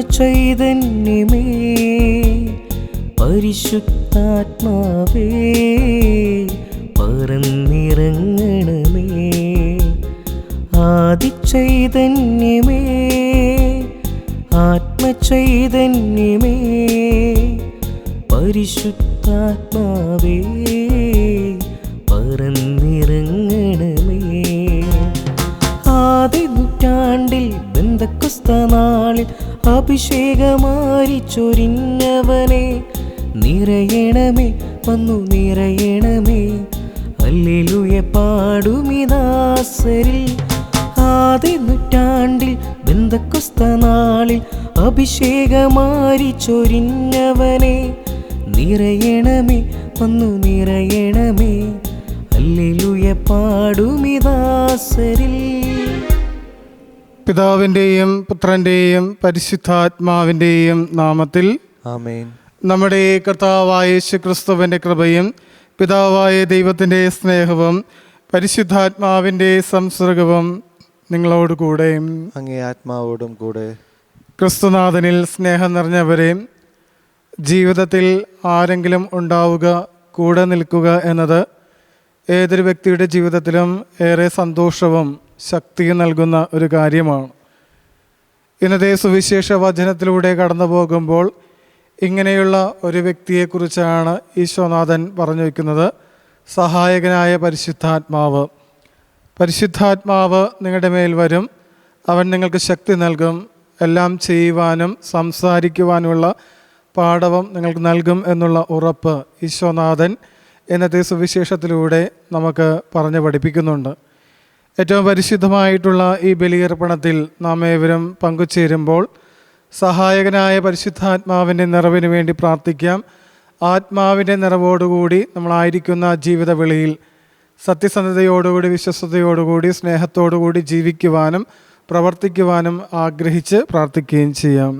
ആത്മചൈതന്യമേ പരിശുദ്ധാത്മാവേ പറന്നിറങ്ങണമേ. ആദിചൈതന്യമേ ആത്മചൈതന്യമേ പരിശുദ്ധാത്മാവേ പറന്നിറങ്ങണമേ. ആദ്യ നൂറ്റാണ്ടിൽ പെന്തക്കോസ്ത് നാളിൽ അഭിഷേകമാരി ചൊരിഞ്ഞവനെ നിറയണമേ, വന്നു നിറയണമേ. ഹല്ലേലൂയ പാടുമിദാസരിൽ. ആദ്യ നൂറ്റാണ്ടിൽ പെന്തക്കോസ്ത് നാളിൽ അഭിഷേകമാരി ചൊരിഞ്ഞവനെ നിറയണമേ, വന്നു നിറയണമേ. ഹല്ലേലൂയ പാടുമിദാസരിൽ. പിതാവിൻ്റെയും പുത്രൻ്റെയും പരിശുദ്ധാത്മാവിൻ്റെയും നാമത്തിൽ ആമേൻ. നമ്മുടെ കർത്താവായ യേശുക്രിസ്തുവിൻ്റെ കൃപയും പിതാവായ ദൈവത്തിൻ്റെ സ്നേഹവും പരിശുദ്ധാത്മാവിൻ്റെ സംസർഗവും നിങ്ങളോടുകൂടെ അങ്ങേ ആത്മാവോടും കൂടെ. ക്രിസ്തുനാഥനിൽ സ്നേഹം നിറഞ്ഞവരെ, ജീവിതത്തിൽ ആരെങ്കിലും ഉണ്ടാവുക, കൂടെ നിൽക്കുക എന്നത് ഏതൊരു വ്യക്തിയുടെ ജീവിതത്തിലും ഏറെ സന്തോഷവും ശക്തിയും നൽകുന്ന ഒരു കാര്യമാണ്. ഇന്നത്തെ സുവിശേഷ വചനത്തിലൂടെ കടന്നു പോകുമ്പോൾ ഇങ്ങനെയുള്ള ഒരു വ്യക്തിയെക്കുറിച്ചാണ് ഈശോനാഥൻ പറഞ്ഞു വയ്ക്കുന്നത്. സഹായകനായ പരിശുദ്ധാത്മാവ്. പരിശുദ്ധാത്മാവ് നിങ്ങളുടെ മേൽ വരും, അവൻ നിങ്ങൾക്ക് ശക്തി നൽകും, എല്ലാം ചെയ്യുവാനും സംസാരിക്കുവാനുമുള്ള പാഠവും നിങ്ങൾക്ക് നൽകും എന്നുള്ള ഉറപ്പ് ഈശോനാഥൻ ഇന്നത്തെ സുവിശേഷത്തിലൂടെ നമുക്ക് പറഞ്ഞു പഠിപ്പിക്കുന്നുണ്ട്. ഏറ്റവും പരിശുദ്ധമായിട്ടുള്ള ഈ ബലിയർപ്പണത്തിൽ നാം ഏവരും പങ്കുചേരുമ്പോൾ സഹായകനായ പരിശുദ്ധാത്മാവിൻ്റെ നിറവിന് വേണ്ടി പ്രാർത്ഥിക്കാം. ആത്മാവിൻ്റെ നിറവോടുകൂടി നമ്മളായിരിക്കുന്ന ജീവിത വെളിയിൽ സത്യസന്ധതയോടുകൂടി, വിശ്വസ്തയോടുകൂടി, സ്നേഹത്തോടുകൂടി ജീവിക്കുവാനും പ്രവർത്തിക്കുവാനും ആഗ്രഹിച്ച് പ്രാർത്ഥിക്കുകയും ചെയ്യാം.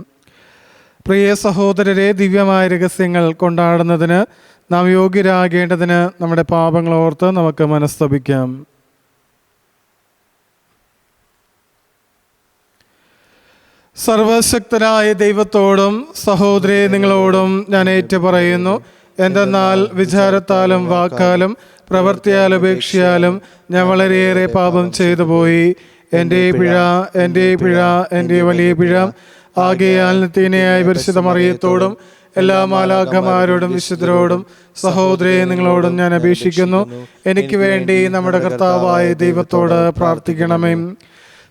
പ്രിയ സഹോദരരെ, ദിവ്യമായ രഹസ്യങ്ങൾ കൊണ്ടാടുന്നതിന് നാം യോഗ്യരാകേണ്ടതിന് നമ്മുടെ പാപങ്ങളോർത്ത് നമുക്ക് മനസ്തപിക്കാം. സർവശക്തനായ ദൈവത്തോടും സഹോദരേ നിങ്ങളോടും ഞാൻ ഏറ്റുപറയുന്നു. എന്തെന്നാൽ വിചാരത്താലും വാക്കാലും പ്രവൃത്തിയാലും ഉപേക്ഷയാലും ഞാൻ വളരെയേറെ പാപം ചെയ്തു പോയി. എൻ്റെ പിഴ, എൻ്റെ പിഴ, എൻ്റെ വലിയ പിഴ. ആകയാൽ നിത്യനായ പരിശുദ്ധ മറിയത്തോടും എല്ലാ മാലാഖമാരോടും വിശുദ്ധരോടും സഹോദരേ നിങ്ങളോടും ഞാൻ അപേക്ഷിക്കുന്നു, എനിക്ക് വേണ്ടി നമ്മുടെ കർത്താവായ ദൈവത്തോട് പ്രാർത്ഥിക്കണമേ.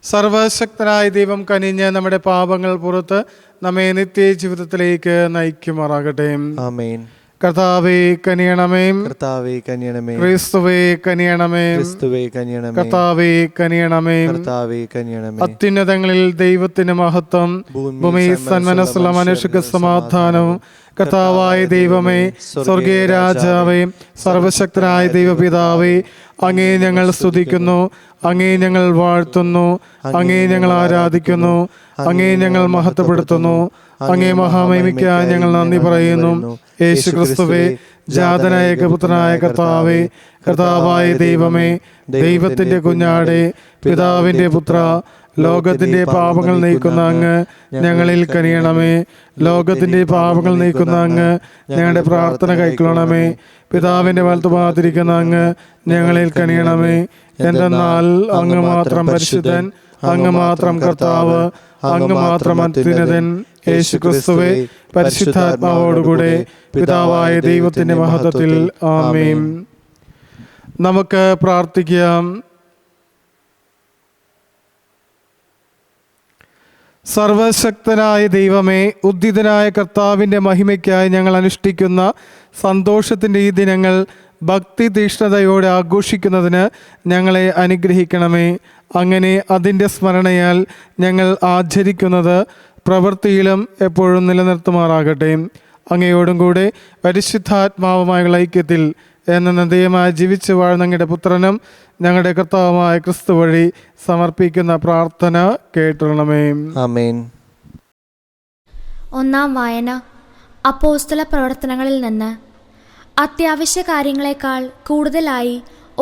സർവശക്തനായ ദൈവം കനിഞ്ഞ് നമ്മുടെ പാപങ്ങൾ പുറത്ത് നമ്മെ നിത്യ ജീവിതത്തിലേക്ക് നയിക്കുമാറാകട്ടെ. ആമേൻ. കർത്താവേ കനിയണമേ, കർത്താവേ കനിയണമേ. ക്രിസ്തുവേ കനിയണമേ, ക്രിസ്തുവേ കനിയണമേ. കർത്താവേ കനിയണമേ, കർത്താവേ കനിയണമേ. അത്യുന്നതങ്ങളിൽ ദൈവത്തിന് മഹത്വം, ഭൂമിയിൽ സന്മനസ്സുള്ള മനുഷ്യർക്ക് സമാധാനവും. കർത്താവായ ദൈവമേ, സ്വർഗീയ രാജാവേ, സർവശക്തനായ ദൈവപിതാവേ, അങ്ങേ ഞങ്ങൾ സ്തുതിക്കുന്നു, അങ്ങേ ഞങ്ങൾ വാഴ്ത്തുന്നു, അങ്ങേ ഞങ്ങൾ ആരാധിക്കുന്നു, അങ്ങേ ഞങ്ങൾ മഹത്വപ്പെടുത്തുന്നു. അങ്ങേ മഹാമഹിമയ്ക്കായി ഞങ്ങൾ നന്ദി പറയുന്നു. യേശു ക്രിസ്തുവേ, ജാതനായ ഏകപുത്രനായ കർത്താവേ, കർത്താവായ ദൈവമേ, ദൈവത്തിൻ്റെ കുഞ്ഞാടേ, പിതാവിൻ്റെ പുത്ര, ലോകത്തിൻ്റെ പാപങ്ങൾ നീക്കുന്ന അങ്ങ് ഞങ്ങളിൽ കനിയണമേ. ലോകത്തിൻ്റെ പാപങ്ങൾ നീക്കുന്ന അങ്ങ് ഞങ്ങളുടെ പ്രാർത്ഥന കൈക്കൊള്ളണമേ. പിതാവിൻ്റെ വലത്തുഭാഗത്തിരിക്കുന്ന അങ്ങ് ഞങ്ങളിൽ കനിയണമേ. എന്തെന്നാൽ അങ്ങ് മാത്രം പരിശുദ്ധൻ, അങ്ങ് മാത്രം കർത്താവ്, അങ്ങ് മാത്രം അത്യുന്നതൻ. യേശു ക്രിസ്തുവേ, പരിശുദ്ധാത്മാവോടുകൂടെ പിതാവായ ദൈവത്തിൻ്റെ മഹത്വത്തിൽ ആമേൻ. നമുക്ക് പ്രാർത്ഥിക്കാം. സർവശക്തനായ ദൈവമേ, ഉദ്ധിതനായ കർത്താവിൻ്റെ മഹിമയ്ക്കായി ഞങ്ങൾ അനുഷ്ഠിക്കുന്ന സന്തോഷത്തിൻ്റെ ഈ ദിനങ്ങൾ ഭക്തി തീഷ്ണതയോടെ ആഘോഷിക്കുന്നതിന് ഞങ്ങളെ അനുഗ്രഹിക്കണമേ. അങ്ങനെ അതിൻ്റെ സ്മരണയാൽ ഞങ്ങൾ ആചരിക്കുന്നത് പ്രവൃത്തിയിലും എപ്പോഴും നിലനിർത്തുമാറാകട്ടെ. അങ്ങയോടും കൂടെ പരിശുദ്ധാത്മാവുമായുള്ള ഐക്യത്തിൽ എന്നേയമായി ജീവിച്ചു വാഴുന്ന അങ്ങയുടെ പുത്രനും ഞങ്ങളുടെ കർത്താവുമായ ക്രിസ്തു വഴി സമർപ്പിക്കുന്ന പ്രാർത്ഥന കേട്ടുകൊള്ളണമേ. ആമേൻ. ഒന്നാം വായന അപ്പോസ്തല പ്രവർത്തനങ്ങളിൽ നിന്ന്. അത്യാവശ്യ കാര്യങ്ങളെക്കാൾ കൂടുതലായി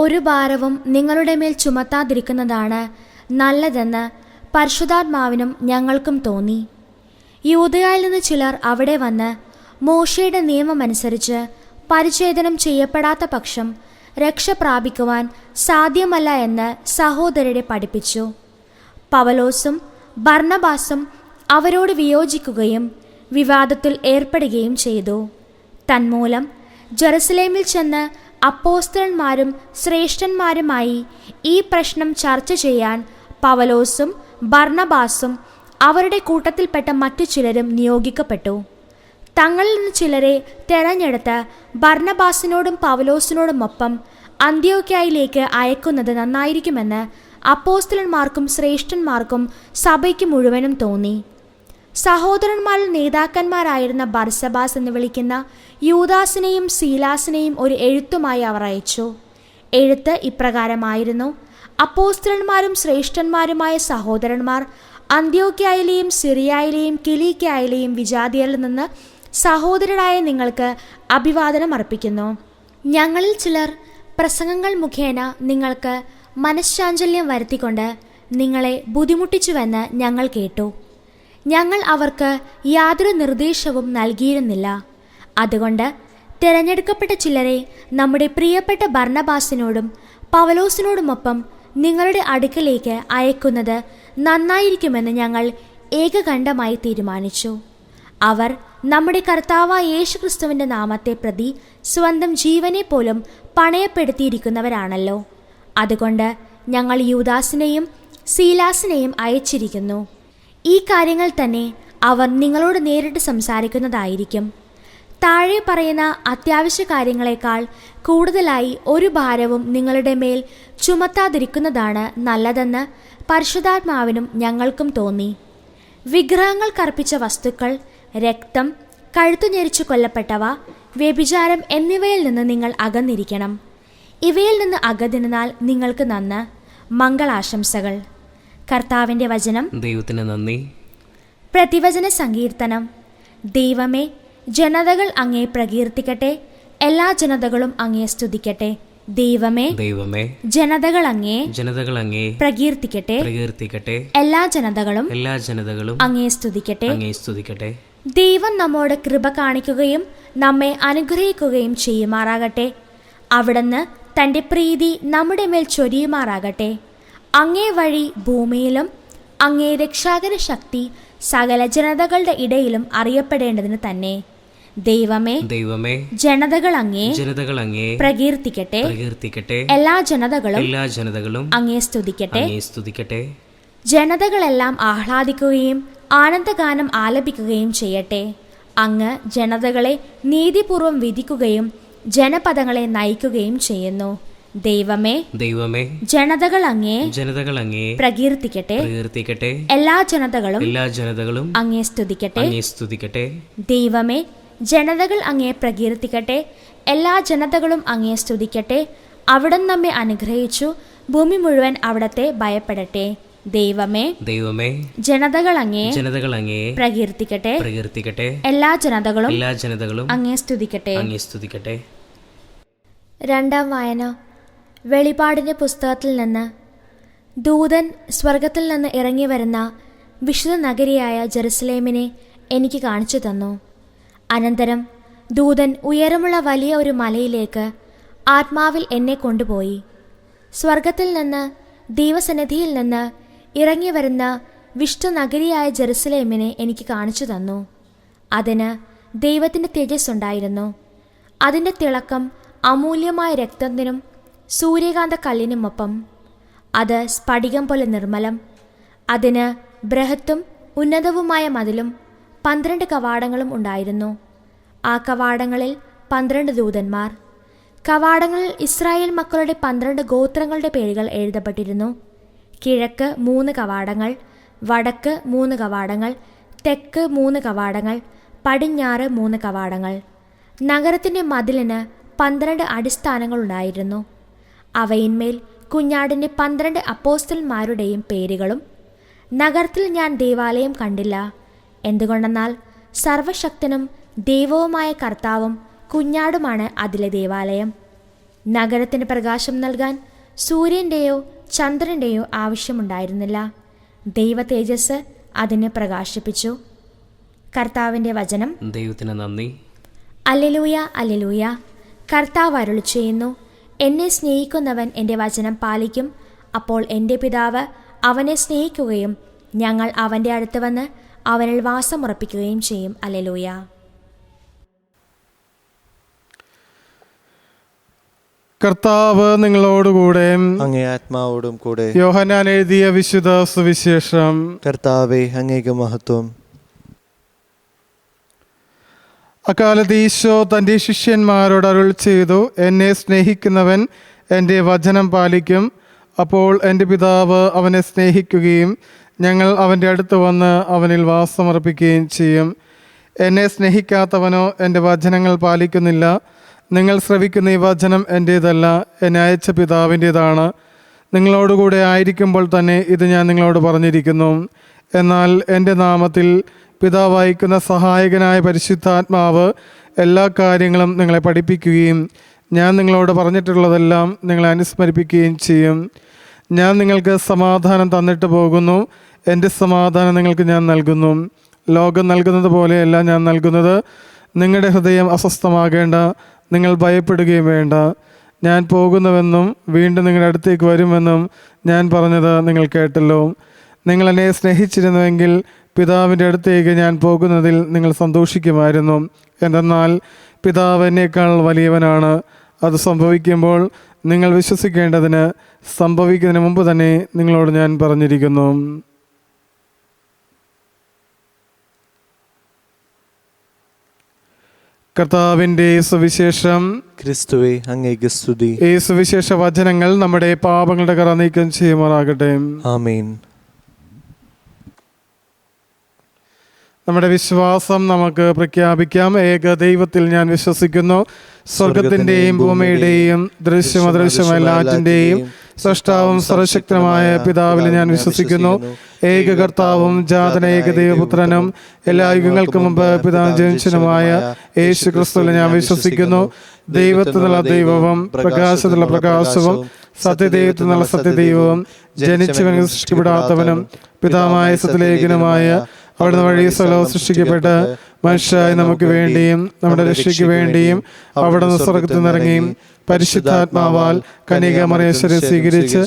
ഒരു ഭാരവും നിങ്ങളുടെ മേൽ ചുമത്താതിരിക്കുന്നതാണ് നല്ലതെന്ന് പരിശുദ്ധാത്മാവിനും ഞങ്ങൾക്കും തോന്നി. യൂദയായിൽ നിന്ന് ചിലർ അവിടെ വന്ന് മോശയുടെ നിയമമനുസരിച്ച് പരിച്ഛേദനം ചെയ്യപ്പെടാത്ത പക്ഷം രക്ഷ പ്രാപിക്കുവാൻ സാധ്യമല്ല എന്ന് സഹോദരരെ പഠിപ്പിച്ചു. പൗലോസും ബർന്നബാസും അവരോട് വിയോജിക്കുകയും വിവാദത്തിൽ ഏർപ്പെടുകയും ചെയ്തു. തന്മൂലം ജെറുസലേമിൽ ചെന്ന് അപ്പോസ്തലന്മാരും ശ്രേഷ്ഠന്മാരുമായി ഈ പ്രശ്നം ചർച്ച ചെയ്യാൻ പൗലോസും ബർന്നബാസും അവരുടെ കൂട്ടത്തിൽപ്പെട്ട മറ്റു ചിലരും നിയോഗിക്കപ്പെട്ടു. തങ്ങളിൽ നിന്ന് ചിലരെ തെരഞ്ഞെടുത്ത് ബർന്നബാസിനോടും പൗലോസിനോടുമൊപ്പം അന്ത്യോക്യയിലേക്ക് അയക്കുന്നത് നന്നായിരിക്കുമെന്ന് അപ്പോസ്തലന്മാർക്കും ശ്രേഷ്ഠന്മാർക്കും സഭയ്ക്ക് മുഴുവനും തോന്നി. സഹോദരന്മാരിൽ നേതാക്കന്മാരായിരുന്ന ബർസബാസ് എന്ന് വിളിക്കുന്ന യൂദാസിനെയും സീലാസിനെയും ഒരു എഴുത്തുമായി അവർ അയച്ചു. എഴുത്ത് ഇപ്രകാരമായിരുന്നു: അപ്പോസ്തലന്മാരും ശ്രേഷ്ഠന്മാരുമായ സഹോദരന്മാർ, അന്ത്യോക്യയിലെയും സിറിയയിലെയും കിലിക്യയിലെയും വിജാതിയരിൽ നിന്ന് സഹോദരരായ നിങ്ങൾക്ക് അഭിവാദനം അർപ്പിക്കുന്നു. ഞങ്ങളിൽ ചിലർ പ്രസംഗങ്ങൾ മുഖേന നിങ്ങൾക്ക് മനഃശാഞ്ചല്യം വരുത്തിക്കൊണ്ട് നിങ്ങളെ ബുദ്ധിമുട്ടിച്ചുവെന്ന് ഞങ്ങൾ കേട്ടു. ഞങ്ങൾ അവർക്ക് യാതൊരു നിർദ്ദേശവും നൽകിയിരുന്നില്ല. അതുകൊണ്ട് തിരഞ്ഞെടുക്കപ്പെട്ട ചിലരെ നമ്മുടെ പ്രിയപ്പെട്ട ബർന്നബാസിനോടും പൗലോസിനോടുമൊപ്പം നിങ്ങളുടെ അടുക്കലേക്ക് അയക്കുന്നത് നന്നായിരിക്കുമെന്ന് ഞങ്ങൾ ഏകകണ്ഠമായി തീരുമാനിച്ചു. അവർ നമ്മുടെ കർത്താവായ യേശുക്രിസ്തുവിൻ്റെ നാമത്തെ പ്രതി സ്വന്തം ജീവനെ പോലും പണയപ്പെടുത്തിയിരിക്കുന്നവരാണല്ലോ. അതുകൊണ്ട് ഞങ്ങൾ യൂദാസിനെയും സീലാസിനെയും അയച്ചിരിക്കുന്നു. ഈ കാര്യങ്ങൾ തന്നെ അവർ നിങ്ങളോട് നേരിട്ട് സംസാരിക്കുന്നതായിരിക്കും. താഴെ പറയുന്ന അത്യാവശ്യ കാര്യങ്ങളെക്കാൾ കൂടുതലായി ഒരു ഭാരവും നിങ്ങളുടെ മേൽ ചുമത്താതിരിക്കുന്നതാണ് നല്ലതെന്ന് പരിശുദ്ധാത്മാവിനും ഞങ്ങൾക്കും തോന്നി. വിഗ്രഹങ്ങൾക്കർപ്പിച്ച വസ്തുക്കൾ, രക്തം, കഴുത്തു ഞെരിച്ചു കൊല്ലപ്പെട്ടവ, വ്യഭിചാരം എന്നിവയിൽ നിന്ന് നിങ്ങൾ അകന്നിരിക്കണം. ഇവയിൽ നിന്ന് അകന്നിരുന്നാൽ നിങ്ങൾക്ക് നന്ന്. മംഗളാശംസകൾ. കർത്താവിൻ്റെ വചനം. ദൈവത്തിന് നന്ദി. പ്രതിവചന സങ്കീർത്തനം. ദൈവമേ, ജനതകൾ അങ്ങേ പ്രകീർത്തിക്കട്ടെ, എല്ലാ ജനതകളും അങ്ങേ സ്തുതിക്കട്ടെ. ദൈവമേ, ജനതകൾ അങ്ങേ പ്രകീർത്തിക്കട്ടെ, എല്ലാ ജനതകളും അങ്ങേ സ്തുതിക്കട്ടെ. ദൈവം നമ്മോട് കൃപ കാണിക്കുകയും നമ്മെ അനുഗ്രഹിക്കുകയും ചെയ്യുമാറാകട്ടെ. അവിടുന്ന് തൻ്റെ പ്രീതി നമ്മുടെ മേൽ ചൊരിയുമാറാകട്ടെ. അങ്ങേ വഴി ഭൂമിയിലും അങ്ങേ രക്ഷാകര ശക്തി സകല ജനതകളുടെ ഇടയിലും അറിയപ്പെടേണ്ടതിന് തന്നെ. ദൈവമേ, ജനതകൾ അങ്ങേ പ്രകീർത്തിക്കട്ടെ, എല്ലാ ജനതകളും അങ്ങേ സ്തുതിക്കട്ടെ. ജനതകളെല്ലാം ആഹ്ലാദിക്കുകയും ആനന്ദഗാനം ആലപിക്കുകയും ചെയ്യട്ടെ. അങ്ങ് ജനതകളെ നീതിപൂർവം വിധിക്കുകയും ജനപദങ്ങളെ നയിക്കുകയും ചെയ്യുന്നു. ദൈവമേ, ജനതകൾ അങ്ങേ പ്രകീർത്തിക്കട്ടെ, എല്ലാ ജനതകളും അങ്ങേ സ്തുതിക്കട്ടെ. ദൈവമേ, ജനതകൾ അങ്ങേ പ്രകീർത്തിക്കട്ടെ, എല്ലാ ജനതകളും അങ്ങേ സ്തുതിക്കട്ടെ. അവിടുന്ന് നമ്മെ അനുഗ്രഹിച്ചു, ഭൂമി മുഴുവൻ അവിടത്തെ ഭയപ്പെടട്ടെ. ദൈവമേ, ജനതകൾ അങ്ങേ പ്രകീർത്തിക്കട്ടെ, എല്ലാ ജനതകളും അങ്ങേ സ്തുതിക്കട്ടെ. രണ്ടാം വായന. വെളിപാടിൻ്റെ പുസ്തകത്തിൽ നിന്ന്. ദൂതൻ സ്വർഗത്തിൽ നിന്ന് ഇറങ്ങി വരുന്ന വിശുദ്ധ നഗരിയായ ജെറുസലേമിനെ എനിക്ക് കാണിച്ചു തന്നു. അനന്തരം ദൂതൻ ഉയരമുള്ള വലിയ ഒരു മലയിലേക്ക് ആത്മാവിൽ എന്നെ കൊണ്ടുപോയി. സ്വർഗത്തിൽ നിന്ന്, ദൈവസന്നിധിയിൽ നിന്ന് ഇറങ്ങി വരുന്ന വിശുദ്ധ നഗരിയായ ജെറുസലേമിനെ എനിക്ക് കാണിച്ചു തന്നു. അതിന് ദൈവത്തിൻ്റെ തേജസ് ഉണ്ടായിരുന്നു. അതിൻ്റെ തിളക്കം അമൂല്യമായ രക്തത്തിനും സൂര്യകാന്ത കല്ലിനുമൊപ്പം. അത് സ്ഫടികം പോലെ നിർമ്മലം. അതിന് ബൃഹത്തും ഉന്നതവുമായ മതിലും 12 കവാടങ്ങളും ഉണ്ടായിരുന്നു. ആ കവാടങ്ങളിൽ 12 ദൂതന്മാർ. കവാടങ്ങളിൽ ഇസ്രായേൽ മക്കളുടെ 12 ഗോത്രങ്ങളുടെ പേരുകൾ എഴുതപ്പെട്ടിരുന്നു. കിഴക്ക് 3 കവാടങ്ങൾ, വടക്ക് 3 കവാടങ്ങൾ, തെക്ക് 3 കവാടങ്ങൾ, പടിഞ്ഞാറ് 3 കവാടങ്ങൾ. നഗരത്തിൻ്റെ മതിലിന് 12 അടിസ്ഥാനങ്ങളുണ്ടായിരുന്നു. അവയിന്മേൽ കുഞ്ഞാടിൻ്റെ 12 അപ്പോസ്തലന്മാരുടെയും പേരുകളും. നഗരത്തിൽ ഞാൻ ദേവാലയം കണ്ടില്ല. എന്തുകൊണ്ടെന്നാൽ സർവശക്തനും ദൈവവുമായ കർത്താവും കുഞ്ഞാടുമാണ് അതിലെ ദേവാലയം. നഗരത്തിന് പ്രകാശം നൽകാൻ സൂര്യൻ്റെയോ ചന്ദ്രൻ്റെയോ ആവശ്യമുണ്ടായിരുന്നില്ല. ദൈവ തേജസ് അതിനെ പ്രകാശിപ്പിച്ചു. കർത്താവിൻ്റെ വചനം. ദൈവത്തിന് നന്ദി. അല്ലെലൂയ, അല്ലെലൂയ. കർത്താവ് അരുളി ചെയ്യുന്നു, എന്നെ സ്നേഹിക്കുന്നവൻ എൻ്റെ വചനം പാലിക്കും. അപ്പോൾ എൻ്റെ പിതാവ് അവനെ സ്നേഹിക്കുകയും ഞങ്ങൾ അവൻ്റെ അടുത്ത് വന്ന് അവനിൽ വാസമുറപ്പിക്കുകയും ചെയ്യും. അല്ലെലൂയ. കർത്താവ് നിങ്ങളോടുകൂടെ. അങ്ങേ ആത്മാവോടും കൂടെ. യോഹന്നാൻ എഴുതിയ വിശുദ്ധ സുവിശേഷം. കർത്താവേ, അങ്ങേക്ക് മഹത്വം. അക്കാലത്ത് ഈശോ തൻ്റെ ശിഷ്യന്മാരോട് അരുൾ ചെയ്തു, എന്നെ സ്നേഹിക്കുന്നവൻ എൻ്റെ വചനം പാലിക്കും. അപ്പോൾ എൻ്റെ പിതാവ് അവനെ സ്നേഹിക്കുകയും ഞങ്ങൾ അവൻ്റെ അടുത്ത് വന്ന് അവനിൽ വാസമർപ്പിക്കുകയും ചെയ്യും. എന്നെ സ്നേഹിക്കാത്തവനോ എൻ്റെ വചനങ്ങൾ പാലിക്കുന്നില്ല. നിങ്ങൾ ശ്രവിക്കുന്ന ഈ വചനം എൻ്റേതല്ല, എന്നെ അയച്ച പിതാവിൻ്റേതാണ്. നിങ്ങളോടുകൂടെ ആയിരിക്കുമ്പോൾ തന്നെ ഇത് ഞാൻ നിങ്ങളോട് പറഞ്ഞിരിക്കുന്നു. എന്നാൽ എൻ്റെ നാമത്തിൽ പിതാവ് അയക്കുന്ന സഹായകനായ പരിശുദ്ധാത്മാവ് എല്ലാ കാര്യങ്ങളും നിങ്ങളെ പഠിപ്പിക്കുകയും ഞാൻ നിങ്ങളോട് പറഞ്ഞിട്ടുള്ളതെല്ലാം നിങ്ങളെ അനുസ്മരിപ്പിക്കുകയും ചെയ്യും. ഞാൻ നിങ്ങൾക്ക് സമാധാനം തന്നിട്ട് പോകുന്നു, എൻ്റെ സമാധാനം നിങ്ങൾക്ക് ഞാൻ നൽകുന്നു. ലോകം നൽകുന്നത് പോലെയല്ല ഞാൻ നൽകുന്നത്. നിങ്ങളുടെ ഹൃദയം അസ്വസ്ഥമാകേണ്ട, നിങ്ങൾ ഭയപ്പെടുകയും വേണ്ട. ഞാൻ പോകുന്നുവെന്നും വീണ്ടും നിങ്ങളുടെ അടുത്തേക്ക് വരുമെന്നും ഞാൻ പറഞ്ഞത് നിങ്ങൾ കേട്ടല്ലോ. നിങ്ങൾ എന്നെ സ്നേഹിച്ചിരുന്നുവെങ്കിൽ പിതാവിൻ്റെ അടുത്തേക്ക് ഞാൻ പോകുന്നതിൽ നിങ്ങൾ സന്തോഷിക്കുമായിരുന്നു. എന്തെന്നാൽ പിതാവ് എന്നേക്കാൾ വലിയവനാണ്. അത് സംഭവിക്കുമ്പോൾ നിങ്ങൾ വിശ്വസിക്കേണ്ടതിന് സംഭവിക്കുന്നതിന് മുമ്പ് തന്നെ നിങ്ങളോട് ഞാൻ പറഞ്ഞിരിക്കുന്നു. കർത്താവിൻ്റെ സുവിശേഷം. ക്രിസ്തുവേ, അങ്ങേക്ക് സ്തുതി. ഈ സുവിശേഷ വചനങ്ങൾ നമ്മുടെ പാപങ്ങളുടെ കറ നീക്കം ചെയ്യുമാറാകട്ടെ. ആമേൻ. നമ്മുടെ വിശ്വാസം നമുക്ക് പ്രഖ്യാപിക്കാം. ഏക ദൈവത്തിൽ ഞാൻ വിശ്വസിക്കുന്നു. സ്വർഗത്തിൻ്റെയും ഭൂമിയുടെയും ദൃശ്യമദൃശ്യമെല്ലാറ്റിൻ്റെയും സൃഷ്ടാവും സർവശക്തനുമായ പിതാവിൽ ഞാൻ വിശ്വസിക്കുന്നു. ഏക കർത്താവും ജാതന ഏക ദൈവപുത്രനും എല്ലാ യുഗങ്ങൾക്കും മുമ്പ് പിതാവ് ജനിച്ചനുമായ യേശു ക്രിസ്തുവിൽ ഞാൻ വിശ്വസിക്കുന്നു. ദൈവത്തിനുള്ള ദൈവവും പ്രകാശത്തിലുള്ള പ്രകാശവും സത്യദൈവത്തിനുള്ള സത്യദൈവവും ജനിച്ചവനും സൃഷ്ടിക്കപ്പെടാത്തവനും പിതാവായ സത്യലേഖനുമായ അവിടുന്ന് വഴി സ്വലവും സൃഷ്ടിക്കപ്പെട്ട് മനുഷ്യരായി നമുക്ക് വേണ്ടിയും നമ്മുടെ രക്ഷയ്ക്ക് വേണ്ടിയും അവിടുന്ന് സ്വർഗത്തിൽ നിന്നിറങ്ങിയും പരിശുദ്ധാത്മാവാൽ കന്യകാമറിയത്തെ സ്വീകരിച്ച്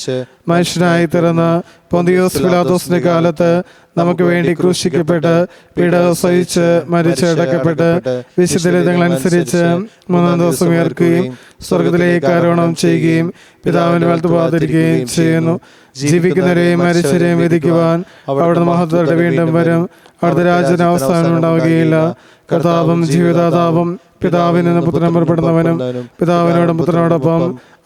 മനുഷ്യനായി തീർന്ന് പൊന്തിയോസ് പിലാത്തോസിന്റെ കാലത്ത് നമുക്ക് വേണ്ടി ക്രൂശിക്കപ്പെട്ട് പീഡ സഹിച്ച് മരിച്ച് അടക്കപ്പെട്ട് വിശുദ്ധരനുസരിച്ച് മൂന്നാം ദിവസം ഉയർക്കുകയും സ്വർഗത്തിലേക്ക് ആരോഹണം ചെയ്യുകയും പിതാവിന്റെ വലത്ത് പാതിരിക്കുകയും ചെയ്യുന്നു. ജീവിക്കുന്നവരെയും മരിച്ചവരെയും വിധിക്കുവാൻ അവിടുന്ന് മഹത്വത്തോടെ വീണ്ടും വരും. അവിടുത്തെ രാജ്യത്തിന് അവസാനം ഉണ്ടാവുകയില്ല. കർത്താവും ജീവിതാതാവും പിതാവിൽ നിന്ന് പുത്രൻ പുറപ്പെടുന്നവനും പിതാവിനോടും പുത്രനോടൊപ്പം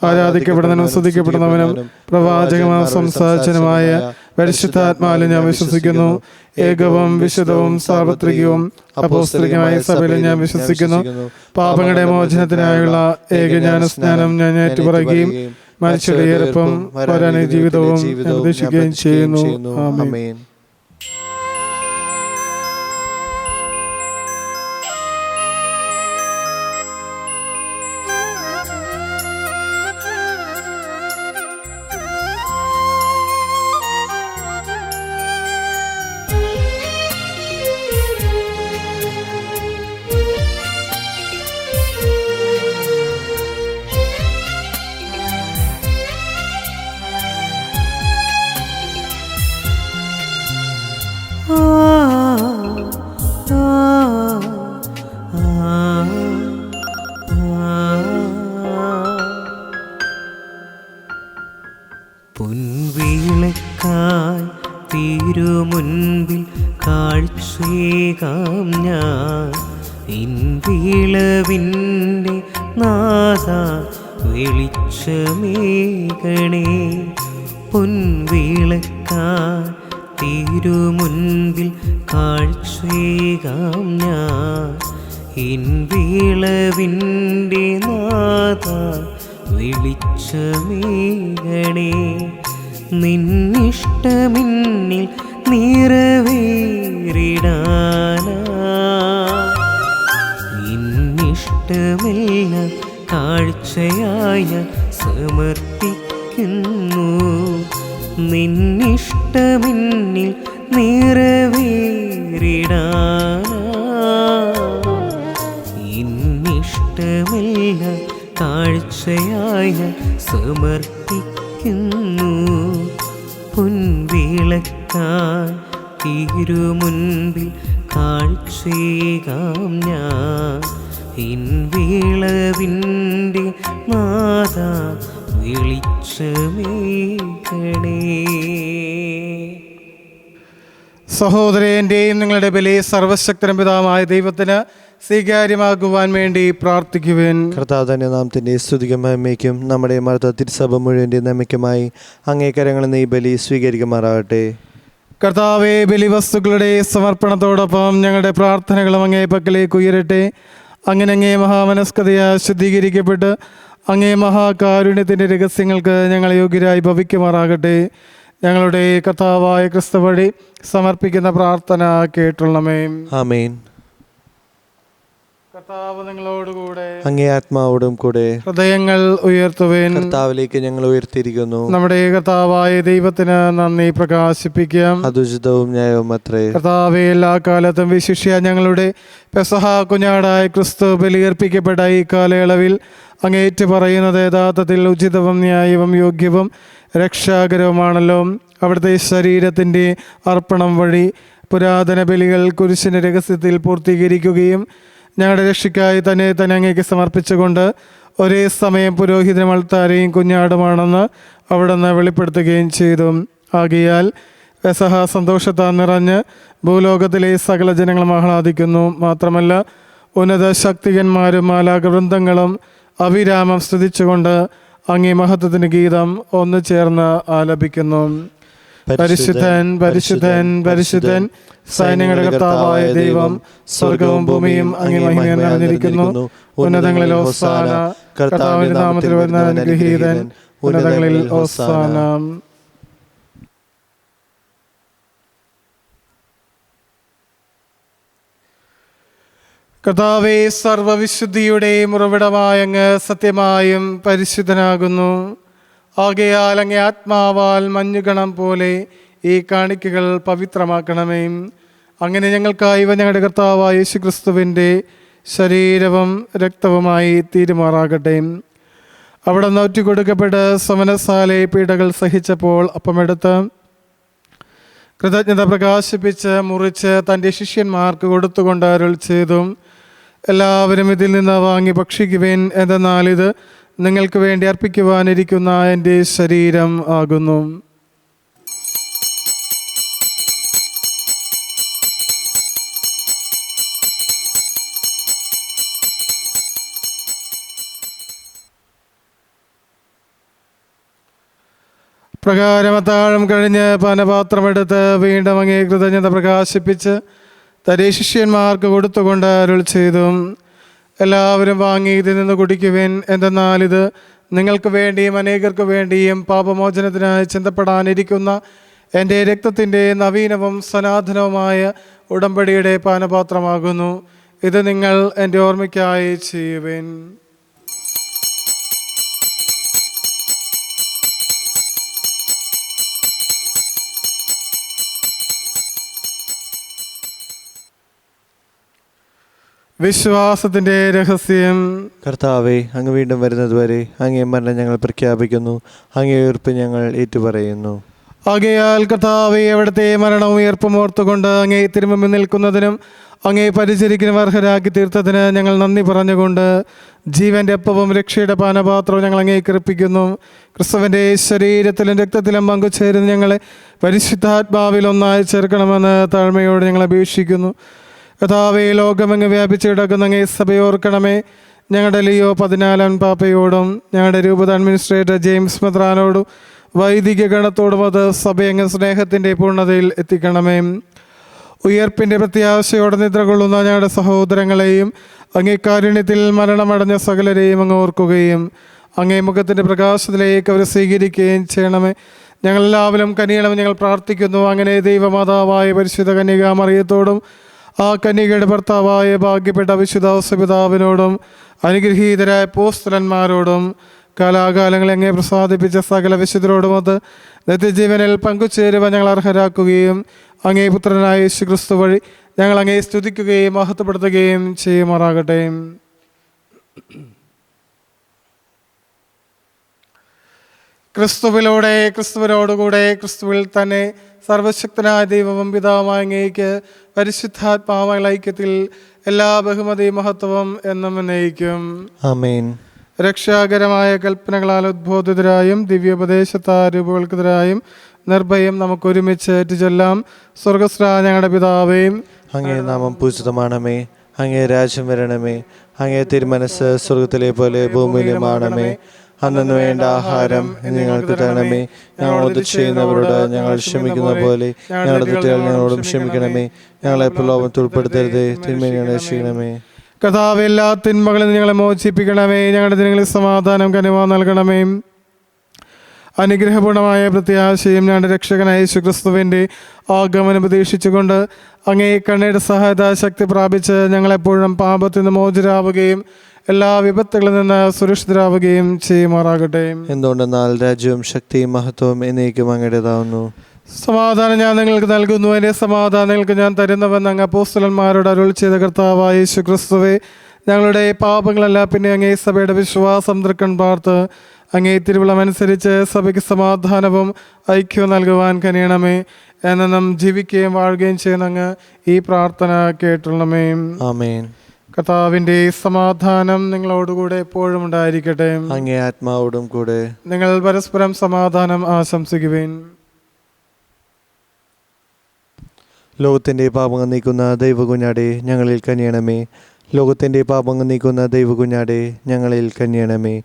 ആരാധിക്കപ്പെടുന്നവനും സ്തുതിക്കപ്പെടുന്നവനും പ്രവാചകനും സംസാരിച്ചനുമായ പരിശുദ്ധാത്മാവിൽ ഞാൻ വിശ്വസിക്കുന്നു. ഏകവും വിശുദ്ധവും സാർവത്രികവും അപ്പോസ്തലികമായ സഭയിൽ ഞാൻ വിശ്വസിക്കുന്നു. പാപങ്ങളുടെ മോചനത്തിനായുള്ള ഏകജ്ഞാനസ്നാനം ഞാൻ ഏറ്റുപറയുകയും മനുഷ്യരുടെ ഉയർപ്പും വരാനുള്ള ജീവിതവും പ്രതീക്ഷിക്കുകയും ചെയ്യുന്നു. ആമേൻ. പൊൻവിളക്കായി തിരുമുൻപിൽ കാഴ്ചയേകാം ഞാൻ വിളവിൻ്റെ നാഥ വെളിച്ചമേകണേ. പൊൻവിളക്കായി തിരുമുൻപിൽ കാഴ്ചയേകാം ഞാൻ വിളവിൻ്റെ നാഥ വെളിച്ചമേകണേ. നിന്നിഷ്ടമിന്നിൽ നിറവേറിടാനാ നിന്നിഷ്ടമെല്ലാം കാഴ്ചയായ സമർപ്പിക്കുന്നു. നിന്നിഷ്ടമിന്നിൽ നിറവേറിടാനാ സമർപ്പിക്കുന്നു. പൊൻവിളക്കായി തിരുമുൻപിൽ കാഴ്ചയേകാം ഞാൻ. വിളവിൻ്റെ നാഥ വെളിച്ചമേകണേ. സഹോദരൻ്റെയും നിങ്ങളുടെ ബലി സർവശക്തനും പിതാവായ ദൈവത്തിന് സ്വീകാര്യമാകുവാൻ വേണ്ടി പ്രാർത്ഥിക്കുവിൻ. കർത്താവ് തന്നെ നാമത്തിൻ്റെ സ്തുതിക്കും മഹിമയ്ക്കും നമ്മുടെ മർത്ത തിരുസഭ മുഴുവൻ്റെ നന്മയ്ക്കുമായി അങ്ങേക്കരങ്ങളിൽ നിന്ന് ഈ ബലി സ്വീകരിക്കുമാറാകട്ടെ. കർത്താവെ, ബലിവസ്തുക്കളുടെ സമർപ്പണത്തോടൊപ്പം ഞങ്ങളുടെ പ്രാർത്ഥനകളും അങ്ങേ പക്കലേക്ക് ഉയരട്ടെ. അങ്ങനെ അങ്ങേ മഹാമനസ്കതയാൽ ശുദ്ധീകരിക്കപ്പെട്ട് അങ്ങേ മഹാകാരുണ്യത്തിൻ്റെ രഹസ്യങ്ങൾക്ക് ഞങ്ങൾ യോഗ്യരായി ഭവിക്കുമാറാകട്ടെ. ഞങ്ങളുടെ കർത്താവായ ക്രിസ്തു വഴി സമർപ്പിക്കുന്ന പ്രാർത്ഥന കേട്ടുള്ളമേ. ആമേൻ. കർത്താവ് നിങ്ങളോടുകൂടെ, അങ്ങേ ആത്മാവോടും കൂടെ. ഹൃദയങ്ങൾ ഉയർത്തുവേൻ. കർത്താവിലേക്ക് ഞങ്ങൾ ഉയർത്തിയിരിക്കുന്നു. നമ്മുടെ കർത്താവായ ദൈവത്തിന് നന്ദി പ്രകാശിപ്പിക്കാം. അതുചിതവും ന്യായവും അത്രേ. കർത്താവെ, എല്ലാ കാലത്തും വിശിഷ്യ ഞങ്ങളുടെ പെസഹ കുഞ്ഞാടായ ക്രിസ്തു ബലിയർപ്പിക്കപ്പെട്ട ഈ കാലയളവിൽ അങ്ങേറ്റു പറയുന്നത് യഥാർത്ഥത്തിൽ ഉചിതവും ന്യായവും യോഗ്യവും രക്ഷാകരവുമാണല്ലോ. അവിടുത്തെ ശരീരത്തിൻ്റെ അർപ്പണം വഴി പുരാതന ബലികൾ കുരിശിൻ്റെ രഹസ്യത്തിൽ പൂർത്തീകരിക്കുകയും ഞങ്ങളുടെ രക്ഷയ്ക്കായി തന്നെ അങ്ങേക്ക് സമർപ്പിച്ചുകൊണ്ട് ഒരേ സമയം പുരോഹിതനും അൾത്താരയും കുഞ്ഞാടുമാണെന്ന് അവിടുന്ന് വെളിപ്പെടുത്തുകയും ചെയ്തു. ആകയാൽ പെസഹ സന്തോഷത്താൽ നിറഞ്ഞ് ഭൂലോകത്തിലെ സകല ജനങ്ങളും ആഹ്ലാദിക്കുന്നു. മാത്രമല്ല, ഉന്നത ശക്തികന്മാരും മാലാകവൃന്ദങ്ങളും അവിരാമം സ്തുതിച്ചുകൊണ്ട് അങ്ങേ മഹത്വത്തിന് ഗീതം ഒന്നു ചേർന്ന് ആലപിക്കുന്നു. പരിശുദ്ധൻ പരിശുദ്ധൻ പരിശുദ്ധൻ, സൈന്യങ്ങളുടെ കർത്താവായ ദൈവം, സ്വർഗവും ഭൂമിയും അങ്ങേ മഹിമയാൽ നിറഞ്ഞിരിക്കുന്നു. ഉന്നതങ്ങളിൽ ഹോസാന. കർത്താവിന്റെ നാമത്തിൽ വരുന്ന അനുഗ്രഹീതൻ. ഉന്നതങ്ങളിൽ ഹോസാന. കർത്താവേ, സർവവിശുദ്ധിയുടെയും ഉറവിടമായ അങ്ങ് സത്യമായും പരിശുദ്ധനാകുന്നു. ആകയാൽ അങ്ങേ ആത്മാവാൽ മഞ്ഞുകണം പോലെ ഈ കാണിക്കകൾ പവിത്രമാക്കണമേ. അങ്ങനെ ഞങ്ങൾക്കായി ഇവ ഞങ്ങളുടെ കർത്താവായ യേശുക്രിസ്തുവിൻ്റെ ശരീരവും രക്തവുമായി തീരുമാറാകട്ടെ. അവിടെ നിന്ന് ഒറ്റുകൊടുക്കപ്പെട്ട് സമനസാലെ പീഡകൾ സഹിച്ചപ്പോൾ അപ്പമെടുത്ത് കൃതജ്ഞത പ്രകാശിപ്പിച്ച് മുറിച്ച് തൻ്റെ ശിഷ്യന്മാർക്ക് കൊടുത്തുകൊണ്ട് അരുൾ ചെയ്തു, എല്ലാവരും ഇതിൽ നിന്ന് വാങ്ങി ഭക്ഷിക്കുവേൻ. എന്തെന്നാൽ ഇത് നിങ്ങൾക്ക് വേണ്ടി അർപ്പിക്കുവാനിരിക്കുന്ന എൻ്റെ ശരീരം ആകുന്നു. പ്രകാരം അത്താഴം കഴിഞ്ഞ് പാനപാത്രമെടുത്ത് വീണ്ടും അങ്ങേ കൃതജ്ഞത പ്രകാശിപ്പിച്ച് തന്റെ ശിഷ്യന്മാർക്ക് കൊടുത്തുകൊണ്ട് അരുൾ ചെയ്തു, എല്ലാവരും വാങ്ങി ഇതിൽ നിന്ന് കുടിക്കുവിൻ. എന്തെന്നാൽ ഇത് നിങ്ങൾക്ക് വേണ്ടിയും അനേകർക്ക് വേണ്ടിയും പാപമോചനത്തിനായി ചിന്തപ്പെടാനിരിക്കുന്ന എൻ്റെ രക്തത്തിൻ്റെ നവീനവും സനാതനവുമായ ഉടമ്പടിയുടെ പാനപാത്രമാകുന്നു. ഇത് നിങ്ങൾ എൻ്റെ ഓർമ്മയ്ക്കായി ചെയ്യുവിൻ. വിശ്വാസത്തിൻ്റെ രഹസ്യം. കർത്താവെ, അങ്ങ് വീണ്ടും വരുന്നതുവരെ അങ്ങേ മരണം ഞങ്ങൾ പ്രഖ്യാപിക്കുന്നു, അങ്ങേ ഉയർപ്പ് ഞങ്ങൾ ഏറ്റുപറയുന്നു. ആകയാൽ കർത്താവെ, അവിടുത്തെ മരണവും ഉയർപ്പും ഓർത്തുകൊണ്ട് അങ്ങേ തിരുമുമ്പിൽ നിൽക്കുന്നതിനും അങ്ങേ പരിചരിക്കുന്ന അർഹരാക്കി തീർത്തതിന് ഞങ്ങൾ നന്ദി പറഞ്ഞുകൊണ്ട് ജീവൻ്റെ അപ്പവും രക്ഷയുടെ പാനപാത്രവും ഞങ്ങൾ അങ്ങേക്ക് അർപ്പിക്കുന്നു. ക്രിസ്തുവിൻ്റെ ശരീരത്തിലും രക്തത്തിലും പങ്കുചേരുന്ന ഞങ്ങളെ പരിശുദ്ധാത്മാവിൽ ഒന്നായി ചേർക്കണമെന്ന് താഴ്മയോട് ഞങ്ങൾ അപേക്ഷിക്കുന്നു. കർത്താവേ, ലോകമെങ്ങ് വ്യാപിച്ചു കിടക്കുന്ന അങ്ങേ സഭയോർക്കണമേ. ഞങ്ങളുടെ ലിയോ 14 പാപ്പയോടും ഞങ്ങളുടെ രൂപത അഡ്മിനിസ്ട്രേറ്റർ ജെയിംസ് മെത്രാനോടും വൈദിക ഗണത്തോടും അത് സഭയങ്ങ് സ്നേഹത്തിൻ്റെ പൂർണ്ണതയിൽ എത്തിക്കണമേ. ഉയർപ്പിൻ്റെ പ്രത്യാശയോടെ നിദ്ര കൊള്ളുന്ന ഞങ്ങളുടെ സഹോദരങ്ങളെയും അങ്ങേ കാരുണ്യത്തിൽ മരണമടഞ്ഞ സകലരെയും അങ്ങ് ഓർക്കുകയും അങ്ങേ മുഖത്തിൻ്റെ പ്രകാശത്തിലേക്ക് അവർ സ്വീകരിക്കുകയും ചെയ്യണമേ. ഞങ്ങളെല്ലാവരും കനിയണമെന്ന് ഞങ്ങൾ പ്രാർത്ഥിക്കുന്നു. അങ്ങനെ ദൈവമാതാവായ പരിശുദ്ധ കന്യകാ മറിയത്തോടും ആ കന്യകയുടെ ഭർത്താവായ ഭാഗ്യപ്പെട്ട വിശുദ്ധ ഔസേപിതാവിനോടും അനുഗ്രഹീതരായ അപ്പോസ്തലന്മാരോടും കാലാകാലങ്ങളെ അങ്ങേ പ്രസാദിപ്പിച്ച സകല വിശുദ്ധരോടുമൊത്ത് നിത്യജീവനിൽ പങ്കുചേരുവാൻ ഞങ്ങൾ അർഹരാക്കുകയും അങ്ങേ പുത്രനായ യേശുക്രിസ്തു വഴി ഞങ്ങൾ അങ്ങേ സ്തുതിക്കുകയും മഹത്വപ്പെടുത്തുകയും ചെയ്യുമാറാകട്ടെ. ക്രിസ്തുവിലൂടെ, ക്രിസ്തുവിനോടുകൂടെ, ക്രിസ്തുവിൽ തന്നെ സർവശക്തനായ ദൈവവും പിതാവുമായ അങ്ങേക്ക് പരിശുദ്ധാത്മാവായ ഐക്യത്തിൽ എല്ലാ ബഹുമതിയും മഹത്വവും എന്നും എന്നേക്കും. ആമേൻ. രക്ഷാകരമായ കൽപ്പനകളാൽ ഉദ്ബോധിതരായും ദിവ്യോപദേശത്താൽ രൂപവൽകൃതരായും നിർഭയം നമുക്ക് ഒരുമിച്ച് ഏറ്റുചൊല്ലാം. സ്വർഗസ്ഥനായ ഞങ്ങളുടെ പിതാവേയും അങ്ങേ നാമം പൂജിതമാണമേ. അങ്ങേ രാജ്യം വരണമേ. അങ്ങേ തിരുമനസ് സ്വർഗത്തിലെ പോലെ ഭൂമിയിലുമാണമേ. അന്നു വേണ്ട ആഹാരം ഞങ്ങൾക്ക് തരണമേ. ഞങ്ങളോട് ചെയ്യുന്നവരോട് ഞങ്ങൾ ക്ഷമിക്കുന്ന പോലെ ഞങ്ങളുടെ തെറ്റുകൾ ഞങ്ങളോടും ക്ഷമിക്കണമേ. ഞങ്ങളെ പ്രലോഭനത്തിൽ ഉൾപ്പെടുത്തരുതേ, തിന്മയെ രക്ഷിക്കണമേ. കർത്താവേ, എല്ലാ തിന്മകളിൽ നിന്ന് ഞങ്ങളെ മോചിപ്പിക്കണമേ. ഞങ്ങളുടെ ദിനങ്ങളിൽ സമാധാനം കനിവ നൽകണമേ. അനുഗ്രഹപൂർണമായ പ്രത്യാശയും ഞങ്ങളുടെ രക്ഷകനായ യേശുക്രിസ്തുവിൻ്റെ ആഗമനം പ്രതീക്ഷിച്ചുകൊണ്ട് അങ്ങേ കണ്ണയുടെ സഹായത ശക്തി പ്രാപിച്ച് ഞങ്ങളെപ്പോഴും പാപത്തിൽ നിന്ന് മോചിതരാവുകയും എല്ലാ വിപത്തുകളിൽ നിന്ന് സുരക്ഷിതരാവുകയും ചെയ്യുമാറാകട്ടെ. എന്തുകൊണ്ടെന്നാൽ രാജ്യവും ശക്തിയും മഹത്വവും എന്നേക്കും അങ്ങയുടേതാവുന്നു. സമാധാനം ഞാൻ നിങ്ങൾക്ക് നൽകുന്നു, എൻ്റെ സമാധാനം നിങ്ങൾക്ക് ഞാൻ തരുന്നുവെന്ന് അങ്ങ് അപ്പോസ്തലന്മാരോട് അരുൾ ചെയ്ത കർത്താവായ യേശുക്രിസ്തുവേ, ഞങ്ങളുടെ പാപങ്ങളല്ല പിന്നെ അങ്ങേ സഭയുടെ വിശ്വാസം തൃക്കൺ പാർത്ത് അങ്ങേ തിരുവിളമനുസരിച്ച് സഭയ്ക്ക് സമാധാനവും ഐക്യവും നൽകുവാൻ കനിയണമേ. എന്നും ജീവിക്കുകയും വാഴുകയും ചെയ്യുന്ന അങ്ങ് ഈ പ്രാർത്ഥന കേട്ടുള്ളമേ. ആമേൻ. കർത്താവിൻ്റെ സമാധാനം നിങ്ങളോടുകൂടെ എപ്പോഴും ഉണ്ടായിരിക്കട്ടെ. അങ്ങേ ആത്മാവോടും കൂടെ. നിങ്ങൾ പരസ്പരം സമാധാനം ആശംസിക്കുവിൻ. ലോകത്തിൻ്റെ പാപങ്ങൾ നീക്കുന്ന ദൈവകുഞ്ഞാടെ ഞങ്ങളിൽ കനിയണമേ. ലോകത്തിൻ്റെ പാപങ്ങൾ നീക്കുന്ന ദൈവകുഞ്ഞാടെ ഞങ്ങളിൽ കനിയണമേ.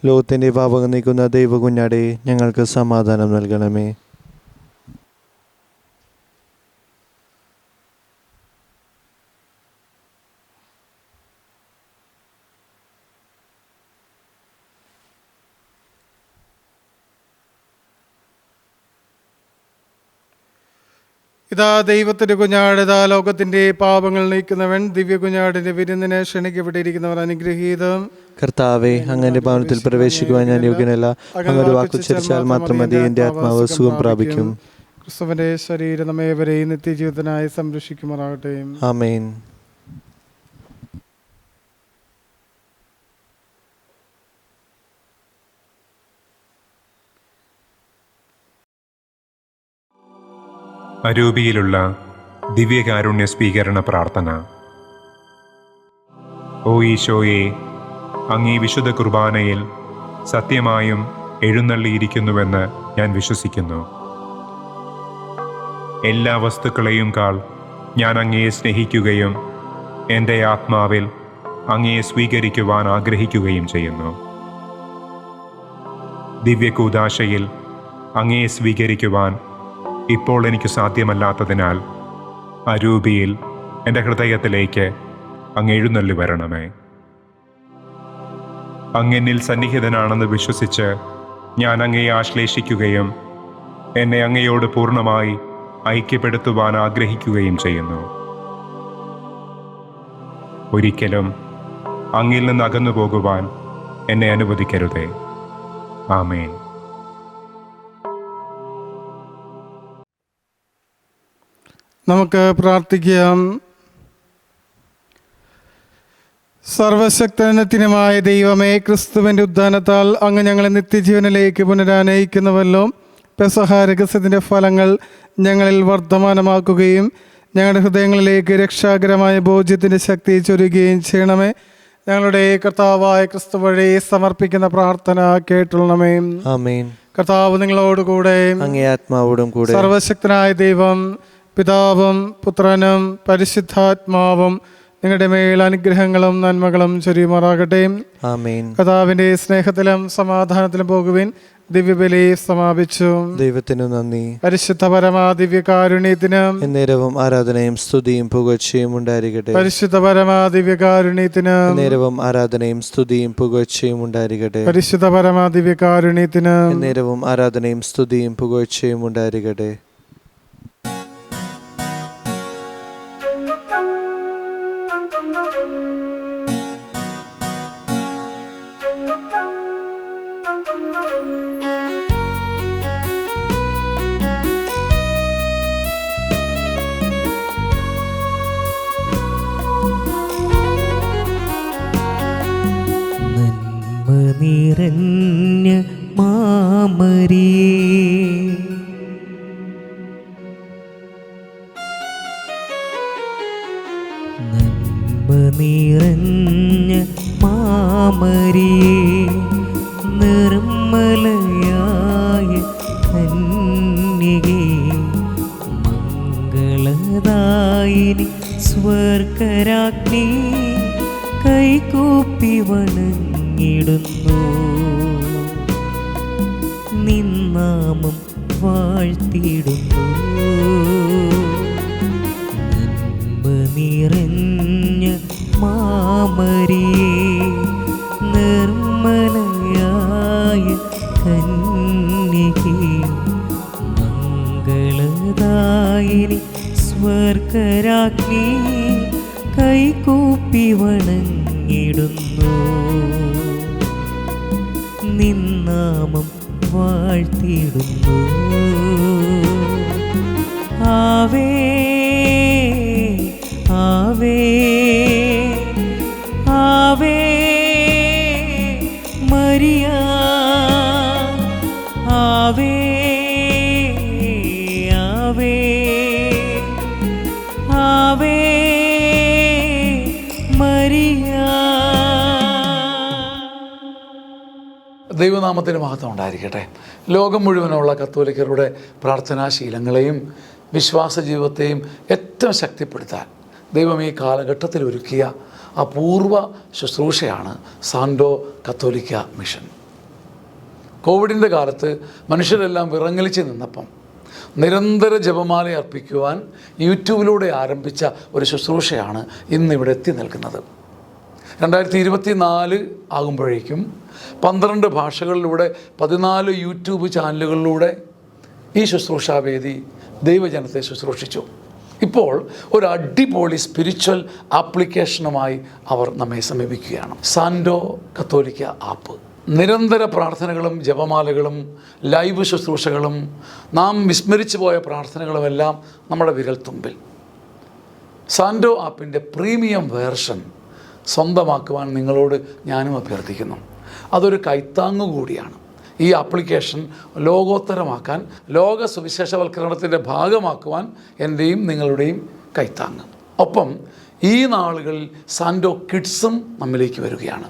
ലോകത്തിൻ്റെ പാപങ്ങൾ നീക്കുന്ന ദൈവകുഞ്ഞാടെ ഞങ്ങൾക്ക് സമാധാനം നൽകണമേ. ഇതാ ദൈവത്തിൻ്റെ കുഞ്ഞാട്, ഇതാ ലോകത്തിൻ്റെ പാപങ്ങൾ നീക്കുന്നവൻ. ദിവ്യ കുഞ്ഞാടിൻ്റെ വിരുന്നിനെ ക്ഷണിക്കപ്പെട്ടിരിക്കുന്നവർ അനുഗ്രഹീതം. കർത്താവെ, അങ്ങന്റെ ഭവനത്തിൽ പ്രവേശിക്കുവാൻ ഞാൻ യോഗ്യനല്ല. അങ്ങൊരു വാക്കുച്ചരിച്ചാൽ മാത്രം മതി, എൻ്റെ ആത്മാവ് സുഖം പ്രാപിക്കും. ക്രിസ്തുവിന്റെ ശരീരം നമ്മേവരെയും നിത്യജീവിതത്തിനായി സംരക്ഷിക്കുമാറാകട്ടെ. ആമേൻ. അരൂപിയിലുള്ള ദിവ്യകാരുണ്യ സ്വീകരണ പ്രാർത്ഥന. ഓ ഈശോയെ, അങ്ങീ വിശുദ്ധ കുർബാനയിൽ സത്യമായും എഴുന്നള്ളിയിരിക്കുന്നുവെന്ന് ഞാൻ വിശ്വസിക്കുന്നു. എല്ലാ വസ്തുക്കളെയും കാൾ ഞാൻ അങ്ങയെ സ്നേഹിക്കുകയും എൻ്റെ ആത്മാവിൽ അങ്ങയെ സ്വീകരിക്കുവാൻ ആഗ്രഹിക്കുകയും ചെയ്യുന്നു. ദിവ്യകൂദാശയിൽ അങ്ങയെ സ്വീകരിക്കുവാൻ ഇപ്പോൾ എനിക്ക് സാധ്യമല്ലാത്തതിനാൽ അരൂപിയിൽ എൻ്റെ ഹൃദയത്തിലേക്ക് അങ്ങ് എഴുന്നള്ളി വരണമേ. അങ്ങെന്നിൽ സന്നിഹിതനാണെന്ന് വിശ്വസിച്ച് ഞാൻ അങ്ങയെ ആശ്ലേഷിക്കുകയും എന്നെ അങ്ങയോട് പൂർണ്ണമായി ഐക്യപ്പെടുത്തുവാൻ ആഗ്രഹിക്കുകയും ചെയ്യുന്നു. ഒരിക്കലും അങ്ങിൽ നിന്ന് അകന്നു പോകുവാൻ എന്നെ അനുവദിക്കരുതേ. ആമേൻ. നമുക്ക് പ്രാർത്ഥിക്കാം. സർവശക്തനത്തിനുമായ ദൈവമേ, ക്രിസ്തുവിൻ്റെ ഉദ്ധാനത്താൽ അങ്ങ് ഞങ്ങളെ നിത്യജീവനിലേക്ക് പുനരാനയിക്കുന്നുവല്ലോ. പെസഹ രഹസ്യത്തിൻ്റെ ഫലങ്ങൾ ഞങ്ങളിൽ വർദ്ധമാനമാക്കുകയും ഞങ്ങളുടെ ഹൃദയങ്ങളിലേക്ക് രക്ഷാകരമായ ഭോജ്യത്തിൻ്റെ ശക്തി ചൊരിയുകയും ചെയ്യണമേ. ഞങ്ങളുടെ കർത്താവായ ക്രിസ്തു വഴി സമർപ്പിക്കുന്ന പ്രാർത്ഥന കേട്ടുള്ളണമേ. ആമേൻ. കർത്താവ് നിങ്ങളോടുകൂടെ, അങ്ങേ ആത്മാവോടും കൂടെ. സർവശക്തനായ ദൈവം പിതാവും പുത്രനും പരിശുദ്ധാത്മാവും നിങ്ങളുടെ മേൽ അനുഗ്രഹങ്ങളും നന്മകളും ചൊരിയുമാറാകട്ടെ. ആമേൻ. കർത്താവിന്റെ സ്നേഹത്തിലും സമാധാനത്തിലും പോകുവിൻ. ദിവ്യബലി സമാപിച്ചു. ദൈവത്തിനു നന്ദി. പരിശുദ്ധ പരമാ ദിവ്യകാരുണ്യത്തിനും എന്നേരവും ആരാധനയും സ്തുതിയും പുകഴ്ചയും ഉണ്ടായിരിക്കട്ടെ. പരിശുദ്ധ പരമാ ദിവ്യകാരുണ്യത്തിനും എന്നേരവും ആരാധനയും സ്തുതിയും പുകഴ്ചയും ഉണ്ടായിരിക്കട്ടെ. പരിശുദ്ധ പരമാ ദിവ്യകാരുണ്യത്തിനും എന്നേരവും ആരാധനയും സ്തുതിയും പുകഴ്ചയും ഉണ്ടായിരിക്കട്ടെ. നന്മ നിറഞ്ഞ മാമരി നിറഞ്ഞ മാമരിയേ നിർമ്മലയായ കന്യകേ മംഗളദായിനി സ്വർഗരാജ്ഞി കൈകൂപ്പി വണങ്ങിടുന്നു നിന്നാമം വാഴ്ത്തിടുന്നു നന്മ നിറഞ്ഞ മാമരിയേ നിർമ്മലയായ കന്യകേ മംഗളദായിനി സ്വർഗരാജ്ഞി കൈകൂപ്പി വണങ്ങിടുന്നു നിന്നാമം വാഴ്ത്തിടുന്നു ആവേ ആവേ ആവേ മരിയ ആവേ ആവേ ആവേ മരിയ. ദൈവനാമത്തിന് മഹത്വം ഉണ്ടായിരിക്കട്ടെ. ലോകം മുഴുവനുള്ള കത്തോലിക്കരുടെ പ്രാർത്ഥനാശീലങ്ങളെയും വിശ്വാസ ജീവിതത്തെയും ഏറ്റവും ശക്തിപ്പെടുത്താൻ ദൈവം ഈ കാലഘട്ടത്തിൽ ഒരുക്കിയ അപൂർവ ശുശ്രൂഷയാണ് സാൻഡോ കത്തോലിക്ക മിഷൻ. കോവിഡിൻ്റെ കാലത്ത് മനുഷ്യരെല്ലാം വിറങ്ങലിച്ച് നിന്നപ്പം നിരന്തര ജപമാല അർപ്പിക്കുവാൻ യൂട്യൂബിലൂടെ ആരംഭിച്ച ഒരു ശുശ്രൂഷയാണ് ഇന്നിവിടെ എത്തി നിൽക്കുന്നത്. 2024 ആകുമ്പോഴേക്കും 12 ഭാഷകളിലൂടെ 14 യൂട്യൂബ് ചാനലുകളിലൂടെ ഈ ശുശ്രൂഷാവേദി ദൈവജനത്തെ ശുശ്രൂഷിച്ചു. ഇപ്പോൾ ഒരു അടിപൊളി സ്പിരിച്വൽ ആപ്ലിക്കേഷനുമായി അവർ നമ്മെ സമീപിക്കുകയാണ്. സാൻഡോ കത്തോലിക്ക ആപ്പ്. നിരന്തര പ്രാർത്ഥനകളും ജപമാലകളും ലൈവ് ശുശ്രൂഷകളും നാം വിസ്മരിച്ചു പോയ പ്രാർത്ഥനകളുമെല്ലാം നമ്മുടെ വിരൽത്തുമ്പിൽ. സാൻഡോ ആപ്പിൻ്റെ പ്രീമിയം വേർഷൻ സ്വന്തമാക്കുവാൻ നിങ്ങളോട് ഞാനും അഭ്യർത്ഥിക്കുന്നു. അതൊരു കൈത്താങ്ങ് കൂടിയാണ്. ഈ ആപ്ലിക്കേഷൻ ലോകോത്തരമാക്കാൻ, ലോക സുവിശേഷവൽക്കരണത്തിൻ്റെ ഭാഗമാക്കുവാൻ എൻ്റെയും നിങ്ങളുടെയും കൈത്താങ്ങ്. ഒപ്പം ഈ നാളുകളിൽ സാൻഡോ കിഡ്സും നമ്മിലേക്ക് വരികയാണ്.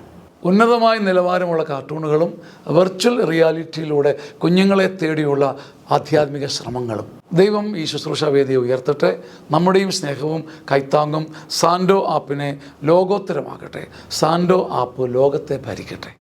ഉന്നതമായ നിലവാരമുള്ള കാർട്ടൂണുകളും വെർച്വൽ റിയാലിറ്റിയിലൂടെ കുഞ്ഞുങ്ങളെ തേടിയുള്ള ആധ്യാത്മിക ശ്രമങ്ങളും. ദൈവം ഈ ശുശ്രൂഷാവേദിയെ ഉയർത്തട്ടെ. നമ്മുടെയും സ്നേഹവും കൈത്താങ്ങും സാൻഡോ ആപ്പിനെ ലോകോത്തരമാകട്ടെ. സാൻഡോ ആപ്പ് ലോകത്തെ ഭരിക്കട്ടെ.